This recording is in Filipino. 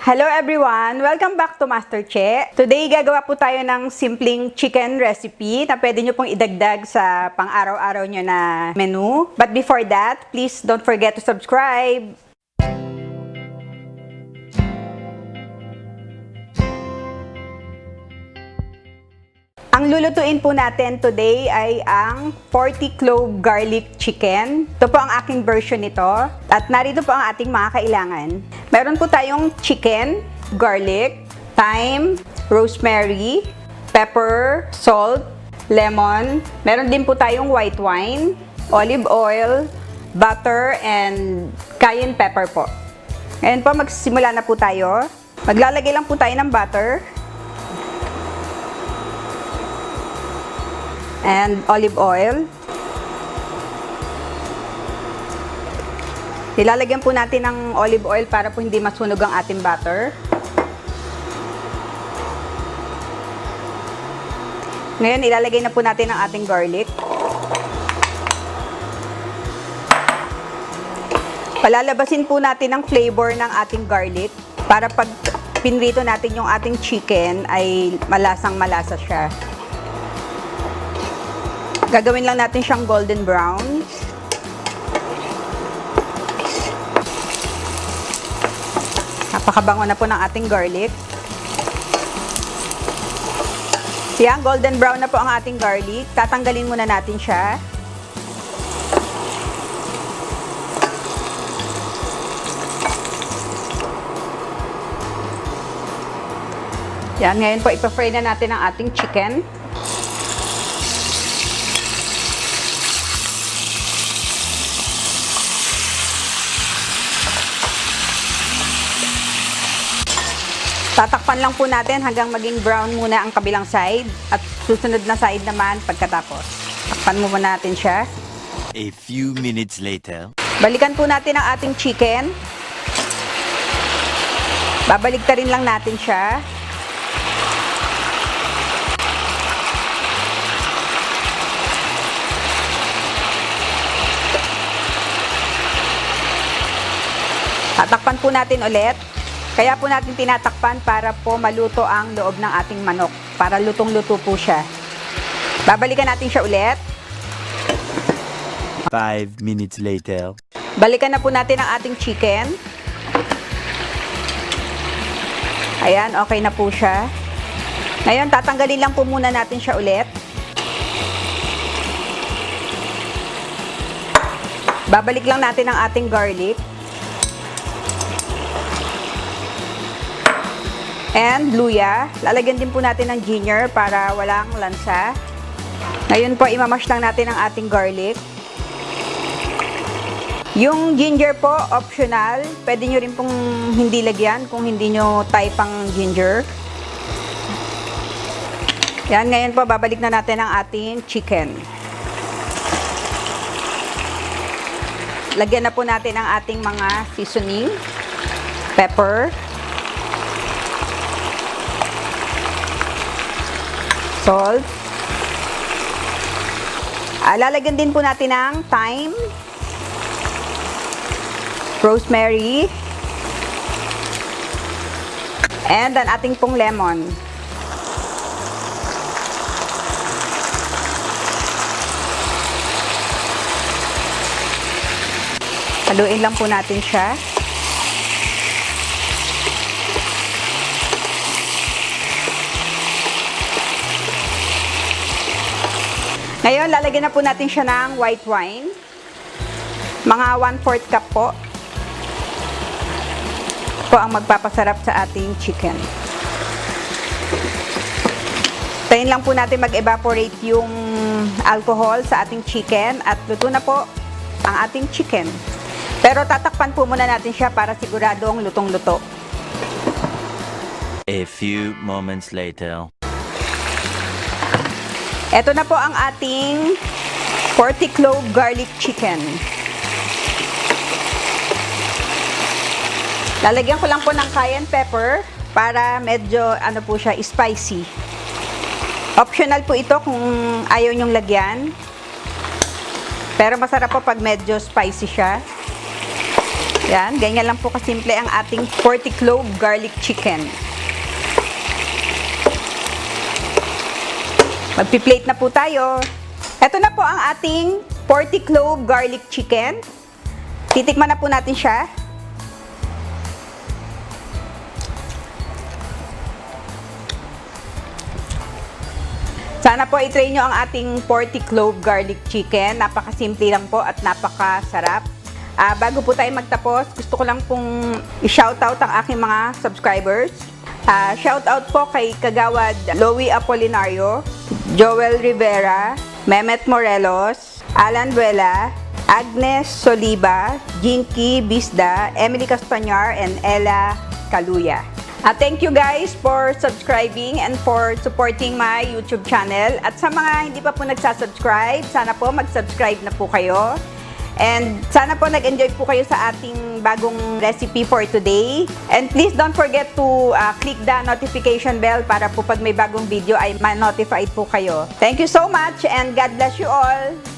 Hello everyone! Welcome back to Master Che. Today, gagawa po tayo ng simpleng chicken recipe na pwede nyo pong idagdag sa pang-araw-araw nyo na menu. But before that, please don't forget to subscribe. Ang lulutuin po natin today ay ang 40 clove garlic chicken. Ito po ang aking version nito. At narito po ang ating mga kailangan. Meron po tayong chicken, garlic, thyme, rosemary, pepper, salt, lemon. Meron din po tayong white wine, olive oil, butter, and cayenne pepper po. Ngayon po, magsisimula na po tayo. Maglalagay lang po tayo ng butter and olive oil. Ilalagyan po natin ng olive oil para po hindi masunog ang ating butter. Ngayon, ilalagay na po natin ang ating garlic. Palalabasin po natin ang flavor ng ating garlic para pag pinrito natin yung ating chicken ay malasang-malasa siya. Gagawin lang natin siyang golden brown. Napakabango na po ng ating garlic. Yan, golden brown na po ang ating garlic. Tatanggalin muna natin siya. Yan, ngayon po ipa-fry na natin ang ating chicken. Tatakpan lang po natin hanggang maging brown muna ang kabilang side at susunod na side naman pagkatapos. Takpan mo muna natin siya. A few minutes later. Balikan po natin ang ating chicken. Babaligtarin lang natin siya. Tatakpan po natin ulit. Kaya po natin tinatakpan para po maluto ang loob ng ating manok. Para lutong-luto po siya. Babalikan natin siya ulit. 5 minutes later. Balikan na po natin ang ating chicken. Ayan, okay na po siya. Ngayon, tatanggalin lang po muna natin siya ulit. Babalik lang natin ang ating garlic. And luya. Lalagyan din po natin ng ginger para walang lansa. Ngayon po, imamash lang natin ang ating garlic. Yung ginger po, optional. Pwede nyo rin pong hindi lagyan kung hindi nyo type ang ginger. Yan, ngayon po, babalik na natin ang ating chicken. Lagyan na po natin ang ating mga seasoning. Pepper. Salt. Lalagyan din po natin ng thyme, rosemary, and ang ating pong lemon. Haluin lang po natin siya. Ngayon, lalagyan na po natin siya ng white wine. Mga 1/4 cup po. Po ang magpapasarap sa ating chicken. Tayin lang po natin mag-evaporate yung alcohol sa ating chicken at luto na po ang ating chicken. Pero tatakpan po muna natin siya para siguradong lutong-luto. A few moments later. Ito na po ang ating 40 clove garlic chicken. Lalagyan ko lang po ng cayenne pepper para medyo ano po siya, spicy. Optional po ito kung ayaw nyong lagyan. Pero masarap po pag medyo spicy siya. Yan, ganyan lang po kasimple ang ating 40 clove garlic chicken. Magpi-plate na po tayo. Ito na po ang ating 40 clove garlic chicken. Titikman na po natin siya. Sana po i-try nyo ang ating 40 clove garlic chicken. Napakasimple lang po at napakasarap. Bago po tayo magtapos, gusto ko lang pong i-shoutout ang aking mga subscribers. Shoutout po kay Kagawad Loie Apolinario, Joel Rivera, Mehmet Morelos, Alan Duela, Agnes Soliba, Jinky Bisda, Emily Castañar, and Ella Caluya. Thank you guys for subscribing and for supporting my YouTube channel. At sa mga hindi pa po nagsasubscribe, sana po mag-subscribe na po kayo. And sana po nag-enjoy po kayo sa ating bagong recipe for today. And please don't forget to click the notification bell para po pag may bagong video ay ma-notified po kayo. Thank you so much and God bless you all!